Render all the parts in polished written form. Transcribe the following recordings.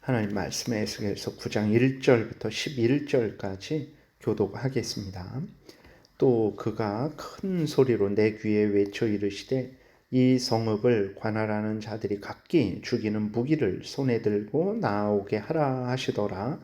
하나님 말씀에 에스겔서 9장 1절부터 11절까지 교독하겠습니다. 또 그가 큰 소리로 내 귀에 외쳐 이르시되 이 성읍을 관할하는 자들이 각기 죽이는 무기를 손에 들고 나오게 하라 하시더라.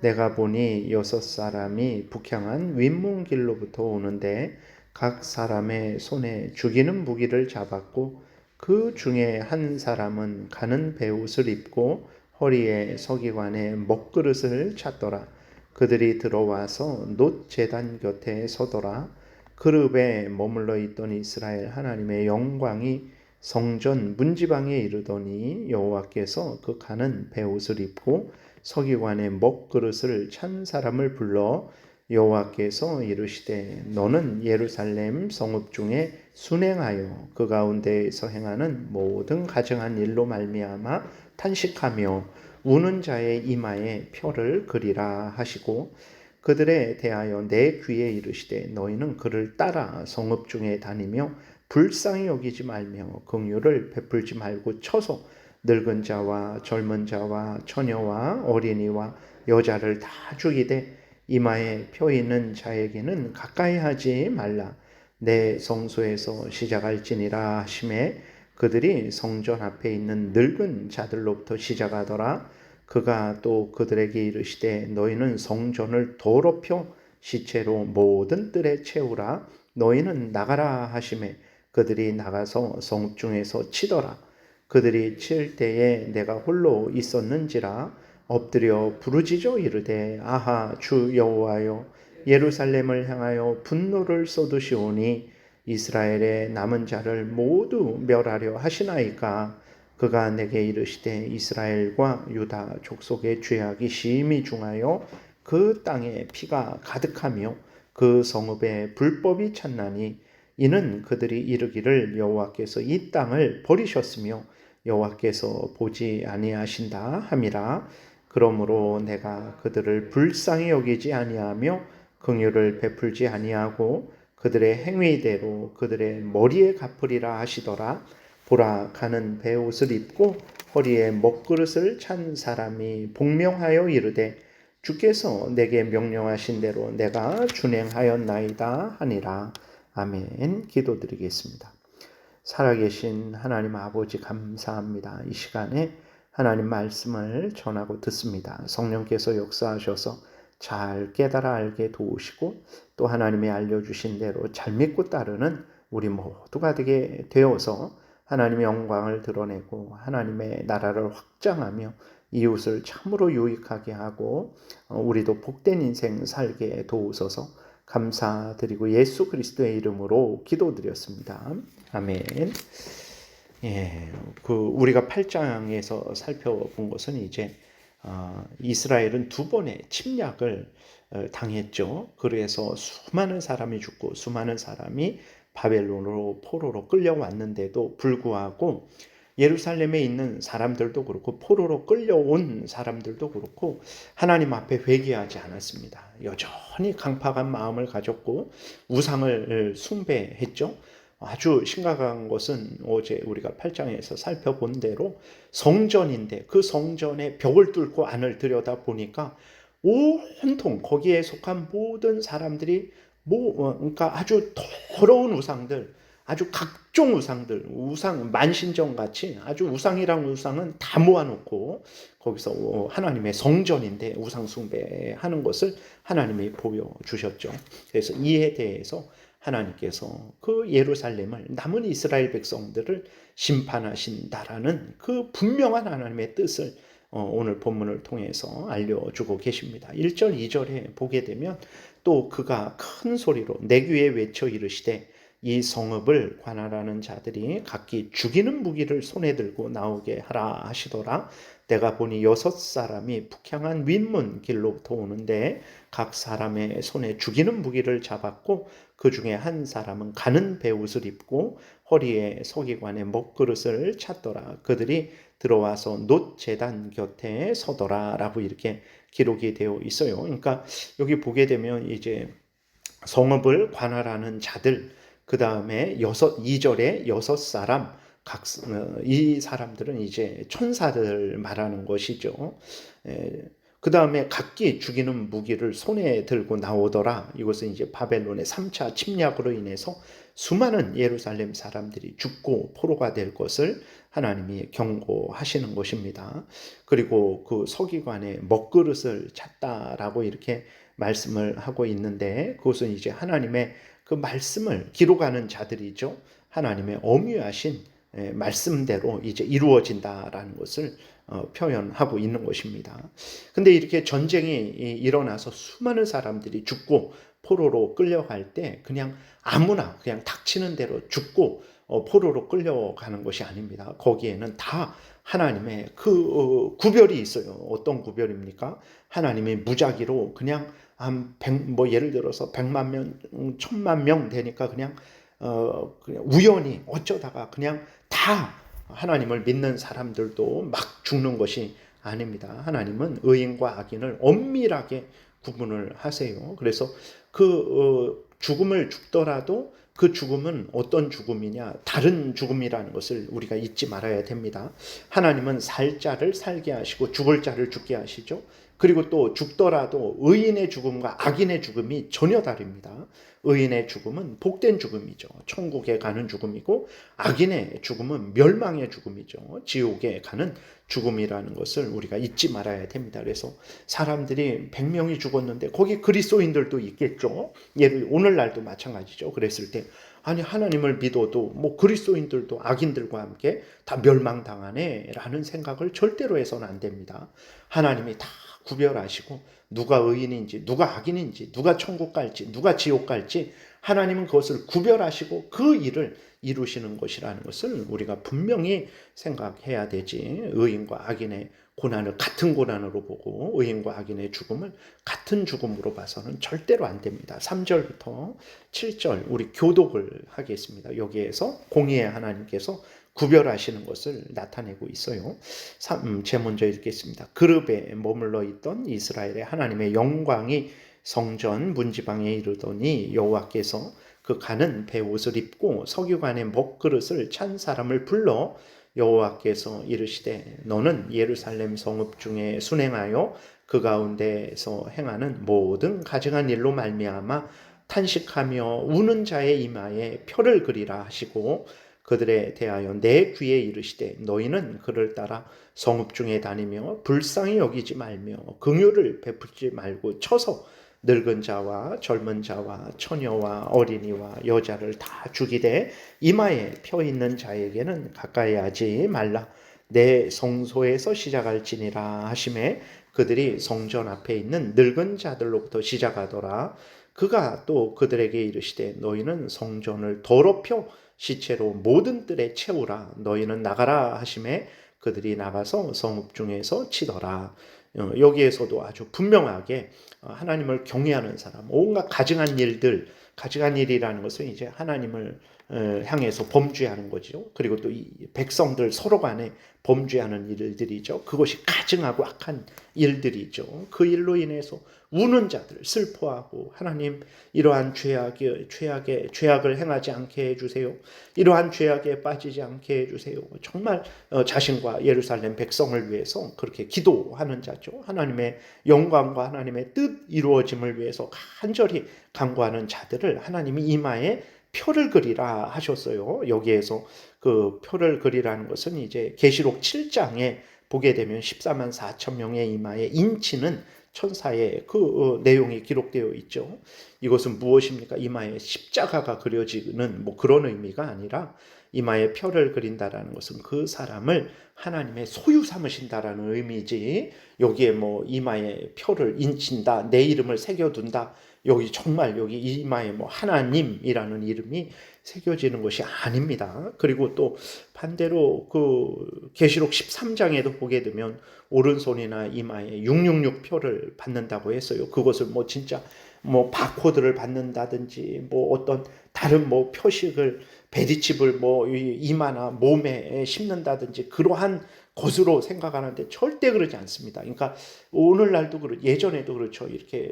내가 보니 6 사람이 북향한 윗문길로부터 오는데 각 사람의 손에 죽이는 무기를 잡았고 그 중에 한 사람은 가는 베옷을 입고 허리에 서기관의 먹그릇을 찼더라. 그들이 들어와서 놋 제단 곁에 서더라. 그룹에 머물러 있던 이스라엘 하나님의 영광이 성전 문지방에 이르더니 여호와께서 그 가는 베옷을 입고 서기관의 먹그릇을 찬 사람을 불러 여호와께서 이르시되 너는 예루살렘 성읍 중에 순행하여 그 가운데에서 행하는 모든 가증한 일로 말미암아 탄식하며 우는 자의 이마에 표를 그리라 하시고 그들에 대하여 내 귀에 이르시되 너희는 그를 따라 성읍 중에 다니며 불쌍히 여기지 말며 긍휼을 베풀지 말고 쳐서 늙은 자와 젊은 자와 처녀와 어린이와 여자를 다 죽이되 이마에 표 있는 자에게는 가까이 하지 말라. 내 성소에서 시작할지니라 하심에 그들이 성전 앞에 있는 늙은 자들로부터 시작하더라. 그가 또 그들에게 이르시되 너희는 성전을 더럽혀 시체로 모든 뜰에 채우라. 너희는 나가라 하심에 그들이 나가서 성읍 중에서 치더라. 그들이 칠 때에 내가 홀로 있었는지라 엎드려 부르짖어 이르되 아하 주 여호와여 예루살렘을 향하여 분노를 쏟으시오니 이스라엘의 남은 자를 모두 멸하려 하시나이까. 그가 내게 이르시되 이스라엘과 유다 족속의 죄악이 심히 중하여 그 땅에 피가 가득하며 그 성읍에 불법이 찼나니 이는 그들이 이르기를 여호와께서 이 땅을 버리셨으며 여호와께서 보지 아니하신다 함이라. 그러므로 내가 그들을 불쌍히 여기지 아니하며 긍휼을 베풀지 아니하고 그들의 행위대로 그들의 머리에 갚으리라 하시더라. 보라 가는 베옷을 입고 허리에 먹그릇을 찬 사람이 복명하여 이르되 주께서 내게 명령하신 대로 내가 준행하였나이다 하니라. 아멘. 기도드리겠습니다. 살아계신 하나님 아버지 감사합니다. 이 시간에 하나님 말씀을 전하고 듣습니다. 성령께서 역사하셔서 잘 깨달아 알게 도우시고 또 하나님이 알려주신 대로 잘 믿고 따르는 우리 모두가 되게 되어서 하나님의 영광을 드러내고 하나님의 나라를 확장하며 이웃을 참으로 유익하게 하고 우리도 복된 인생 살게 도우소서. 감사드리고 예수 그리스도의 이름으로 기도드렸습니다. 아멘. 예, 우리가 8장에서 살펴본 것은 이제 이스라엘은 2번의 침략을 당했죠. 그래서 수많은 사람이 죽고 수많은 사람이 바벨론으로 포로로 끌려왔는데도 불구하고 예루살렘에 있는 사람들도 그렇고 포로로 끌려온 사람들도 그렇고 하나님 앞에 회개하지 않았습니다. 여전히 강팍한 마음을 가졌고 우상을 숭배했죠. 아주 심각한 것은 어제 우리가 8장에서 살펴본 대로 성전인데 그 성전의 벽을 뚫고 안을 들여다보니까 온통 거기에 속한 모든 사람들이 그러니까 아주 더러운 우상들, 아주 각종 우상들, 우상 만신정 같이 아주 우상이랑 우상은 다 모아놓고 거기서 하나님의 성전인데 우상 숭배하는 것을 하나님이 보여주셨죠. 그래서 이에 대해서 하나님께서 그 예루살렘을 남은 이스라엘 백성들을 심판하신다라는 그 분명한 하나님의 뜻을 오늘 본문을 통해서 알려주고 계십니다. 1절 2절에 보게 되면 또 그가 큰 소리로 내 귀에 외쳐 이르시되 이 성읍을 관할하는 자들이 각기 죽이는 무기를 손에 들고 나오게 하라 하시더라. 내가 보니 6 사람이 북향한 윗문 길로부터 오는데 각 사람의 손에 죽이는 무기를 잡았고 그 중에 한 사람은 가는 베옷을 입고 허리에 서기관의 먹그릇을 찼더라. 그들이 들어와서 놋 제단 곁에 서더라 라고 이렇게 기록이 되어 있어요. 그러니까 여기 보게 되면 이제 성읍을 관할하는 자들, 그 다음에 2절에 6 사람, 이 사람들은 이제 천사들 말하는 것이죠. 그 다음에 각기 죽이는 무기를 손에 들고 나오더라. 이것은 이제 바벨론의 3차 침략으로 인해서 수많은 예루살렘 사람들이 죽고 포로가 될 것을 하나님이 경고하시는 것입니다. 그리고 그 서기관의 먹그릇을 찾다라고 이렇게 말씀을 하고 있는데, 그것은 이제 하나님의 그 말씀을 기록하는 자들이죠. 하나님의 엄유하신 말씀대로 이제 이루어진다라는 것을 표현하고 있는 것입니다. 근데 이렇게 전쟁이 일어나서 수많은 사람들이 죽고 포로로 끌려갈 때 그냥 아무나 그냥 닥치는 대로 죽고 포로로 끌려가는 것이 아닙니다. 거기에는 다 하나님의 그 구별이 있어요. 어떤 구별입니까? 하나님의 무작위로 그냥 한 100, 뭐 예를 들어서 100만 명, 1000만 명 되니까 그냥 우연히 어쩌다가 그냥 다 하나님을 믿는 사람들도 막 죽는 것이 아닙니다. 하나님은 의인과 악인을 엄밀하게 구분을 하세요. 그래서 그 죽음을 죽더라도 그 죽음은 어떤 죽음이냐, 다른 죽음이라는 것을 우리가 잊지 말아야 됩니다. 하나님은 살 자를 살게 하시고 죽을 자를 죽게 하시죠. 그리고 또 죽더라도 의인의 죽음과 악인의 죽음이 전혀 다릅니다. 의인의 죽음은 복된 죽음이죠. 천국에 가는 죽음이고, 악인의 죽음은 멸망의 죽음이죠. 지옥에 가는 죽음이라는 것을 우리가 잊지 말아야 됩니다. 그래서 사람들이 100명이 죽었는데 거기 그리스도인들도 있겠죠. 오늘날도 마찬가지죠. 그랬을 때 아니 하나님을 믿어도 뭐 그리스도인들도 악인들과 함께 다 멸망당하네 라는 생각을 절대로 해서는 안 됩니다. 하나님이 다 구별하시고 누가 의인인지 누가 악인인지 누가 천국 갈지 누가 지옥 갈지 하나님은 그것을 구별하시고 그 일을 이루시는 것이라는 것을 우리가 분명히 생각해야 되지. 의인과 악인의 고난을 같은 고난으로 보고 의인과 악인의 죽음을 같은 죽음으로 봐서는 절대로 안 됩니다. 3절부터 7절 우리 교독을 하겠습니다. 여기에서 공의의 하나님께서 구별하시는 것을 나타내고 있어요. 제 먼저 읽겠습니다. 그룹에 머물러 있던 이스라엘의 하나님의 영광이 성전 문지방에 이르더니 여호와께서 그 가는 베옷을 입고 서기관의 먹그릇을 찬 사람을 불러 여호와께서 이르시되 너는 예루살렘 성읍 중에 순행하여 그 가운데에서 행하는 모든 가증한 일로 말미암아 탄식하며 우는 자의 이마에 표를 그리라 하시고 그들에 대하여 내 귀에 이르시되 너희는 그를 따라 성읍 중에 다니며 불쌍히 여기지 말며 긍휼을 베풀지 말고 쳐서 늙은 자와 젊은 자와 처녀와 어린이와 여자를 다 죽이되 이마에 펴 있는 자에게는 가까이 하지 말라. 내 성소에서 시작할지니라 하시매 그들이 성전 앞에 있는 늙은 자들로부터 시작하더라. 그가 또 그들에게 이르시되 너희는 성전을 더럽혀 시체로 모든 뜰에 채우라. 너희는 나가라 하시매 그들이 나가서 성읍 중에서 치더라. 여기에서도 아주 분명하게 하나님을 경외하는 사람, 온갖 가증한 일들, 가증한 일이라는 것은 이제 하나님을 향해서 범죄하는 거죠. 그리고 또 이 백성들 서로 간에 범죄하는 일들이죠. 그것이 가증하고 악한 일들이죠. 그 일로 인해서 우는 자들, 슬퍼하고 하나님 이러한 죄악을 행하지 않게 해주세요. 이러한 죄악에 빠지지 않게 해주세요. 정말 자신과 예루살렘 백성을 위해서 그렇게 기도하는 자죠. 하나님의 영광과 하나님의 뜻 이루어짐을 위해서 간절히 간구하는 자들을 하나님이 이마에 표를 그리라 하셨어요. 여기에서 그 표를 그리라는 것은 이제 계시록 7장에 보게 되면 14만 4천 명의 이마에 인치는 천사의 그 내용이 기록되어 있죠. 이것은 무엇입니까? 이마에 십자가가 그려지는 뭐 그런 의미가 아니라 이마에 표를 그린다라는 것은 그 사람을 하나님의 소유 삼으신다라는 의미지. 여기에 뭐 이마에 표를 인친다, 내 이름을 새겨둔다. 여기 정말 여기 이마에 뭐 하나님이라는 이름이 새겨지는 것이 아닙니다. 그리고 또 반대로 그 계시록 13장에도 보게 되면 오른손이나 이마에 666 표를 받는다고 했어요. 그것을 뭐 진짜 뭐 바코드를 받는다든지 뭐 어떤 다른 뭐 표식을 베디칩을 뭐 이마나 몸에 심는다든지 그러한 것으로 생각하는데 절대 그러지 않습니다. 그러니까 오늘날도 예전에도 그렇죠. 이렇게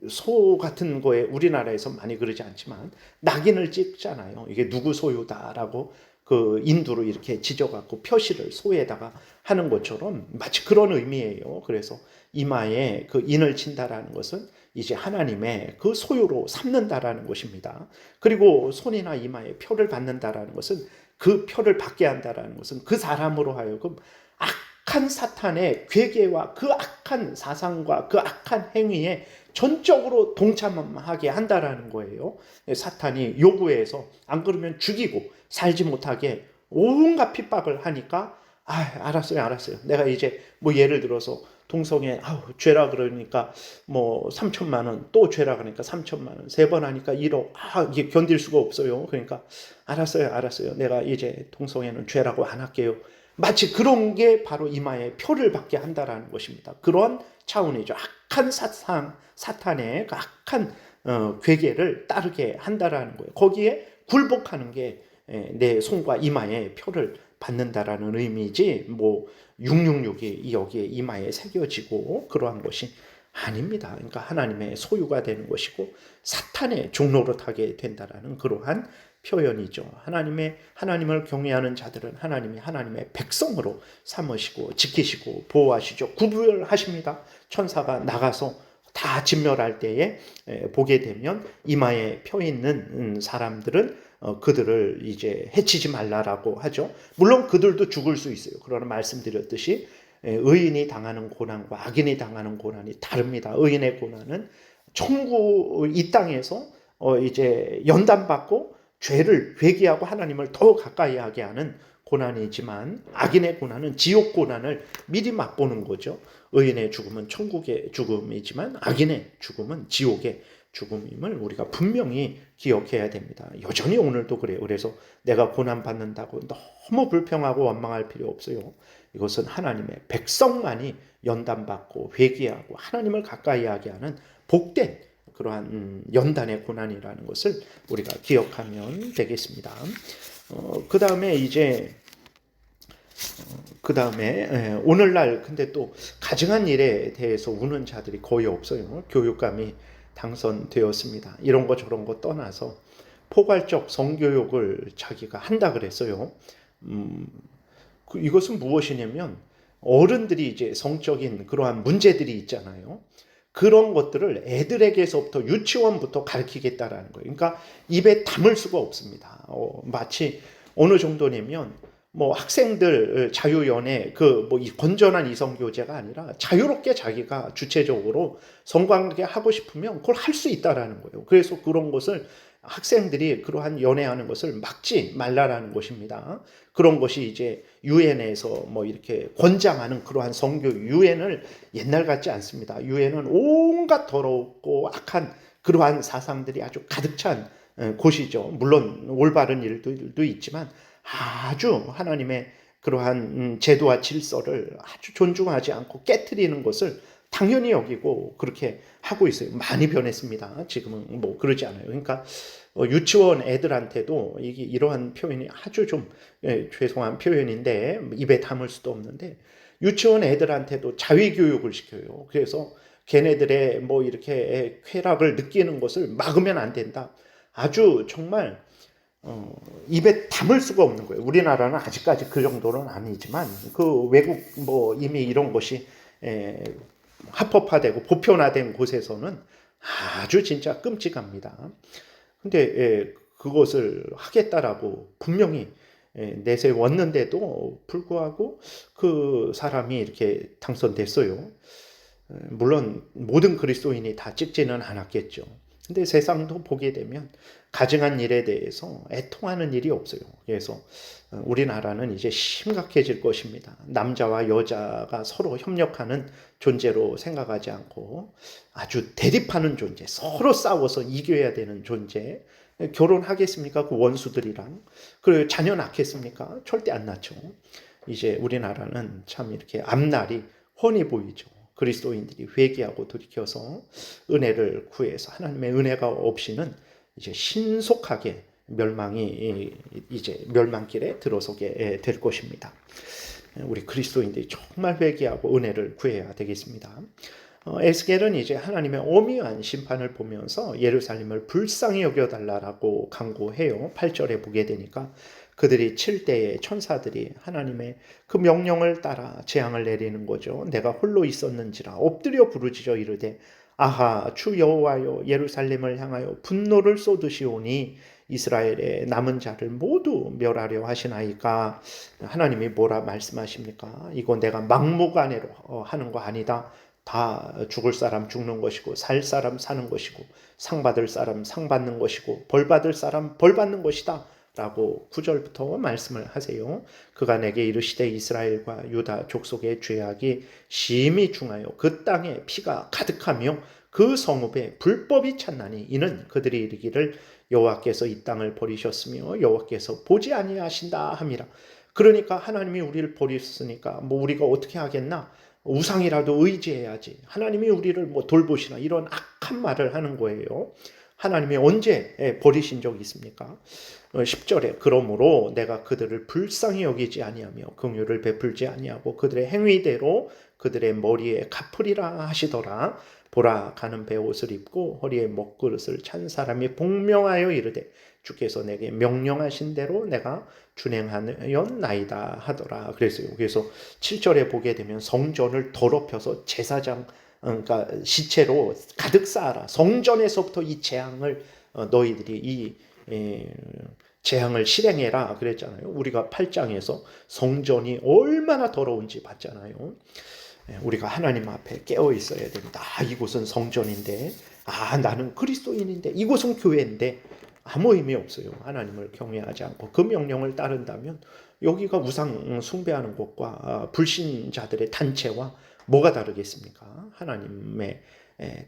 소 같은 거에 우리나라에서 많이 그러지 않지만 낙인을 찍잖아요. 이게 누구 소유다라고 그 인두로 이렇게 지져갖고 표시를 소에다가 하는 것처럼 마치 그런 의미예요. 그래서 이마에 그 인을 친다라는 것은 이제 하나님의 그 소유로 삼는다라는 것입니다. 그리고 손이나 이마에 표를 받는다라는 것은 그 표를 받게 한다라는 것은 그 사람으로 하여금 악한 사탄의 괴계와 그 악한 사상과 그 악한 행위에 전적으로 동참하게 한다라는 거예요. 사탄이 요구해서 안 그러면 죽이고 살지 못하게 온갖 핍박을 하니까 알았어요. 내가 이제 뭐 예를 들어서 동성애 죄라 그러니까 뭐 3천만 원, 또 죄라 그러니까 3천만 원, 3번 하니까 1억. 이게 견딜 수가 없어요. 그러니까 알았어요. 내가 이제 동성애는 죄라고 안 할게요. 마치 그런 게 바로 이마에 표를 받게 한다라는 것입니다. 그런 차원이죠. 악한 사탄의 그 악한 괴계를 따르게 한다라는 거예요. 거기에 굴복하는 게 내 손과 이마에 표를 받는다라는 의미지, 뭐 666이 여기에 이마에 새겨지고 그러한 것이 아닙니다. 그러니까 하나님의 소유가 되는 것이고 사탄의 종노릇하게 된다라는 그러한 표현이죠. 하나님을 경외하는 자들은 하나님의 백성으로 삼으시고 지키시고 보호하시죠. 구별하십니다. 천사가 나가서 다 진멸할 때에 보게 되면 이마에 펴 있는 사람들은 그들을 이제 해치지 말라라고 하죠. 물론 그들도 죽을 수 있어요. 그러나 말씀드렸듯이 의인이 당하는 고난과 악인이 당하는 고난이 다릅니다. 의인의 고난은 천국 이 땅에서 이제 연단받고 죄를 회개하고 하나님을 더 가까이 하게 하는 고난이지만, 악인의 고난은 지옥 고난을 미리 맛보는 거죠. 의인의 죽음은 천국의 죽음이지만 악인의 죽음은 지옥의 죽음임을 우리가 분명히 기억해야 됩니다. 여전히 오늘도 그래요. 그래서 내가 고난받는다고 너무 불평하고 원망할 필요 없어요. 이것은 하나님의 백성만이 연단받고 회개하고 하나님을 가까이 하게 하는 복된 그러한 연단의 고난이라는 것을 우리가 기억하면 되겠습니다. 그 다음에 오늘날 근데 또 가증한 일에 대해서 우는 자들이 거의 없어요. 교육감이 당선되었습니다. 이런 거 저런 거 떠나서 포괄적 성교육을 자기가 한다 그랬어요. 이것은 무엇이냐면 어른들이 이제 성적인 그러한 문제들이 있잖아요. 그런 것들을 애들에게서부터 유치원부터 가르치겠다라는 거예요. 그러니까 입에 담을 수가 없습니다. 마치 어느 정도냐면 뭐 학생들 자유연애 이 건전한 이성 교제가 아니라 자유롭게 자기가 주체적으로 성관계 하고 싶으면 그걸 할 수 있다라는 거예요. 그래서 그런 것을 학생들이 그러한 연애하는 것을 막지 말라라는 것입니다. 그런 것이 이제 유엔에서 뭐 이렇게 권장하는 그러한 성교육, 유엔을 옛날 같지 않습니다. 유엔은 온갖 더럽고 악한 그러한 사상들이 아주 가득 찬 곳이죠. 물론 올바른 일들도 있지만 아주 하나님의 그러한 제도와 질서를 아주 존중하지 않고 깨트리는 것을 당연히 여기고 그렇게 하고 있어요. 많이 변했습니다. 지금은 뭐 그러지 않아요. 그러니까 유치원 애들한테도 이러한 표현이 아주 좀 죄송한 표현인데 입에 담을 수도 없는데, 유치원 애들한테도 자위교육을 시켜요. 그래서 걔네들의 뭐 이렇게 쾌락을 느끼는 것을 막으면 안 된다. 아주 정말 입에 담을 수가 없는 거예요. 우리나라는 아직까지 그 정도는 아니지만 그 외국 뭐 이미 이런 것이 합법화되고 보편화된 곳에서는 아주 진짜 끔찍합니다. 근데 그것을 하겠다라고 분명히 내세웠는데도 불구하고 그 사람이 이렇게 당선됐어요. 물론 모든 그리스도인이 다 찍지는 않았겠죠. 근데 세상도 보게 되면 가증한 일에 대해서 애통하는 일이 없어요. 그래서 우리나라는 이제 심각해질 것입니다. 남자와 여자가 서로 협력하는 존재로 생각하지 않고 아주 대립하는 존재, 서로 싸워서 이겨야 되는 존재. 결혼하겠습니까? 그 원수들이랑. 그리고 자녀 낳겠습니까? 절대 안 낳죠. 이제 우리나라는 참 이렇게 앞날이 훤히 보이죠. 그리스도인들이 회개하고 돌이켜서 은혜를 구해서 하나님의 은혜가 없이는 이제 신속하게 멸망이 이제 멸망길에 들어서게 될 것입니다. 우리 그리스도인들이 정말 회개하고 은혜를 구해야 되겠습니다. 에스겔은 이제 하나님의 엄미한 심판을 보면서 예루살렘을 불쌍히 여겨달라고 간구해요. 8절에 보게 되니까 그들이 칠 때에 천사들이 하나님의 그 명령을 따라 재앙을 내리는 거죠. 내가 홀로 있었는지라 엎드려 부르짖어 이르되 아하 주 여호와여 예루살렘을 향하여 분노를 쏟으시오니 이스라엘의 남은 자를 모두 멸하려 하시나이까. 하나님이 뭐라 말씀하십니까? 이거 내가 막무가내로 하는 거 아니다. 다 죽을 사람 죽는 것이고 살 사람 사는 것이고 상 받을 사람 상 받는 것이고 벌 받을 사람 벌 받는 것이다 라고 9절부터 말씀을 하세요. 그가 내게 이르시되 이스라엘과 유다 족속의 죄악이 심히 중하여 그 땅에 피가 가득하며 그 성읍에 불법이 찼나니 이는 그들이 이르기를 여호와께서 이 땅을 버리셨으며 여호와께서 보지 아니하신다 함이라. 그러니까 하나님이 우리를 버리셨으니까 뭐 우리가 어떻게 하겠나? 우상이라도 의지해야지. 하나님이 우리를 뭐 돌보시나 이런 악한 말을 하는 거예요. 하나님이 언제 버리신 적이 있습니까? 10절에 그러므로 내가 그들을 불쌍히 여기지 아니하며 긍휼을 베풀지 아니하고 그들의 행위대로 그들의 머리에 갚으리라 하시더라. 보라 가는 베옷을 입고 허리에 먹그릇을 찬 사람이 복명하여 이르되 주께서 내게 명령하신 대로 내가 준행하였나이다 하더라. 그래서 여기서 7절에 보게 되면 성전을 더럽혀서 제사장 그러니까 시체로 가득 쌓아라. 성전에서부터 이 재앙을 너희들이 이 재앙을 실행해라 그랬잖아요. 우리가 8장에서 성전이 얼마나 더러운지 봤잖아요. 우리가 하나님 앞에 깨어 있어야 된다. 이곳은 성전인데, 나는 그리스도인인데, 이곳은 교회인데 아무 의미 없어요. 하나님을 경외하지 않고 그 명령을 따른다면 여기가 우상 숭배하는 곳과 불신자들의 단체와 뭐가 다르겠습니까? 하나님의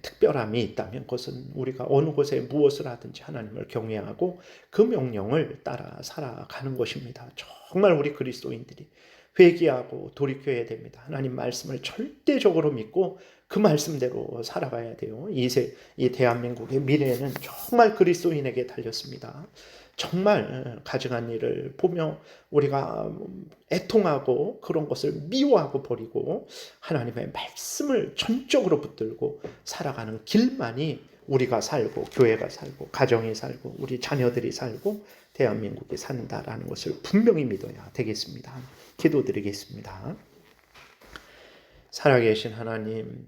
특별함이 있다면 그것은 우리가 어느 곳에 무엇을 하든지 하나님을 경외하고 그 명령을 따라 살아가는 것입니다. 정말 우리 그리스도인들이 회개하고 돌이켜야 됩니다. 하나님 말씀을 절대적으로 믿고 그 말씀대로 살아가야 돼요. 이 대한민국의 미래는 정말 그리스도인에게 달렸습니다. 정말 가증한 일을 보며 우리가 애통하고 그런 것을 미워하고 버리고 하나님의 말씀을 전적으로 붙들고 살아가는 길만이 우리가 살고 교회가 살고 가정이 살고 우리 자녀들이 살고 대한민국이 산다라는 것을 분명히 믿어야 되겠습니다. 기도드리겠습니다. 살아계신 하나님,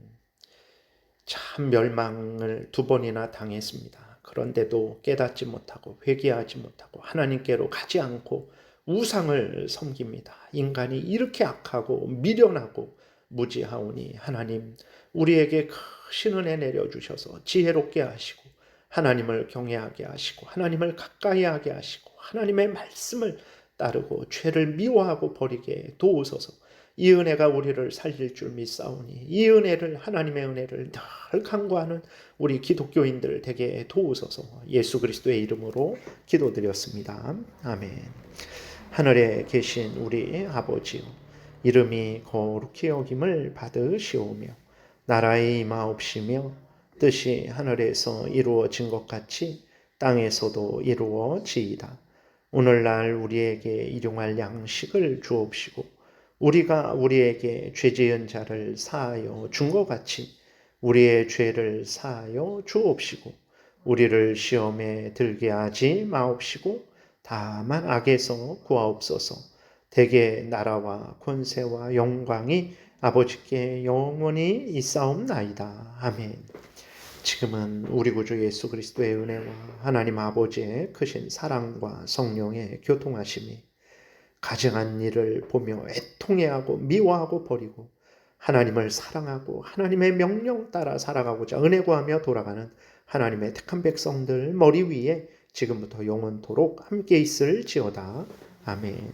참 멸망을 2번이나 당했습니다. 그런데도 깨닫지 못하고 회개하지 못하고 하나님께로 가지 않고 우상을 섬깁니다. 인간이 이렇게 악하고 미련하고 무지하오니 하나님 우리에게 크신 은혜 내려주셔서 지혜롭게 하시고 하나님을 경외하게 하시고 하나님을 가까이 하게 하시고 하나님의 말씀을 따르고 죄를 미워하고 버리게 도우소서. 이 은혜가 우리를 살릴 줄 믿사오니 이 은혜를 하나님의 은혜를 늘 간구하는 우리 기독교인들 되게 도우소서. 예수 그리스도의 이름으로 기도드렸습니다. 아멘. 하늘에 계신 우리 아버지요 이름이 거룩히 여김을 받으시오며 나라의 임하옵시며 뜻이 하늘에서 이루어진 것 같이 땅에서도 이루어지이다. 오늘날 우리에게 일용할 양식을 주옵시고 우리가 우리에게 죄 지은 자를 사하여 준 것 같이 우리의 죄를 사하여 주옵시고 우리를 시험에 들게 하지 마옵시고 다만 악에서 구하옵소서. 대개 나라와 권세와 영광이 아버지께 영원히 있사옵나이다. 아멘. 지금은 우리 구주 예수 그리스도의 은혜와 하나님 아버지의 크신 사랑과 성령의 교통하심이 가증한 일을 보며 애통해하고 미워하고 버리고 하나님을 사랑하고 하나님의 명령 따라 살아가고자 은혜 구하며 돌아가는 하나님의 택한 백성들 머리 위에 지금부터 영원토록 함께 있을지어다. 아멘.